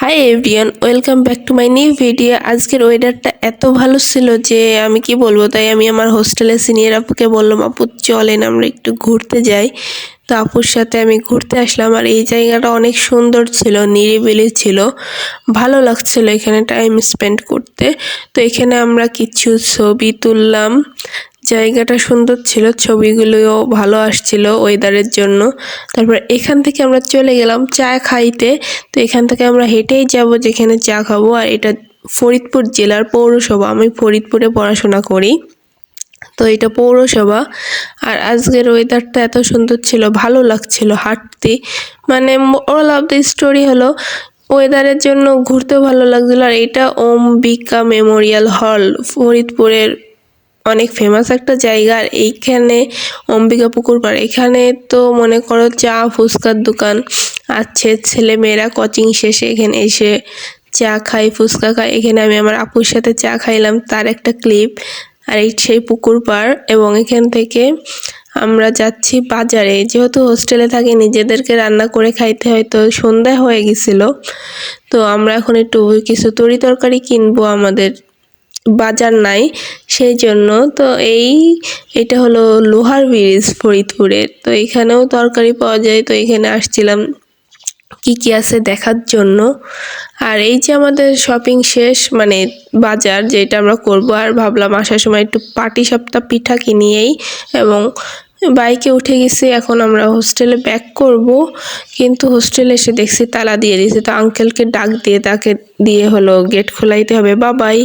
Hi everyone, welcome back to my new video. আজকের ওয়েদারটা এত ভালো ছিল যে আমি কি বলবো, তাই আমি আমার হোস্টেলের সিনিয়র আপুকে বললাম, আপু চলেন আমরা একটু ঘুরতে যাই। তো আপুর সাথে আমি ঘুরতে আসলাম, আর এই জায়গাটা অনেক সুন্দর ছিল, নিরিবিলি ছিল, ভালো লাগছিল এখানে টাইম স্পেন্ড করতে। তো এখানে আমরা কিছু ছবি তুললাম, জায়গাটা সুন্দর ছিল, ছবিগুলোও ভালো আসছিল ওয়েদারের জন্য। তারপর এখান থেকে আমরা চলে গেলাম চা খাইতে। তো এখান থেকে আমরা হেঁটেই যাব যেখানে চা খাবো, আর এটা ফরিদপুর জেলার পৌরসভা। আমি ফরিদপুরে পড়াশোনা করি, তো এটা পৌরসভা। আর আজকের ওয়েদারটা এত সুন্দর ছিল, ভালো লাগছিল হাঁটতে। মানে অল অফ দ্য স্টোরি হলো ওয়েদারের জন্য ঘুরতেও ভালো লাগছিল। আর এটা অম্বিকা মেমোরিয়াল হল, ফরিদপুরের অনেক ফেমাস একটা জায়গা। আর এইখানে অম্বিকা পুকুর পাড়, এখানে তো মনে করো চা ফুচকার দোকান আছে, ছেলেমেয়েরা কোচিং শেষে এখানে এসে চা খায়, ফুচকা খায়। এখানে আমি আমার আপুর সাথে চা খাইলাম, তার একটা ক্লিপ। আর এই সেই পুকুর পাড়, এবং এখান থেকে আমরা যাচ্ছি বাজারে, যেহেতু হোস্টেলে থাকি নিজেদেরকে রান্না করে খাইতে হয়, তো সন্ধ্যা হয়ে গেছিল। তো আমরা এখন একটু কিছু তরি তরকারি কিনবো, আমাদের বাজার নাই সেই জন্য। তো এটা হলো লোহার ব্রিজ ফরিদপুরের, তো এখানেও তরকারি পাওয়া যায়। তো এখানে আসছিলাম কি কি আছে দেখার জন্য। আর এই যে আমাদের শপিং শেষ, মানে বাজার যেটা আমরা করব। আর ভাবলাম আসার সময় একটু পাটিসাপটা পিঠা কিনিয়েই, এবং বাইকে উঠে গেছি। এখন আমরা হোস্টেলে ব্যাক করব, কিন্তু হোস্টেলে এসে দেখছি তালা দিয়ে দিয়েছে। তো আঙ্কেলকে ডাক দিয়ে তাকে দিয়ে হলো গেট খোলাইতে হবে। বাবাই।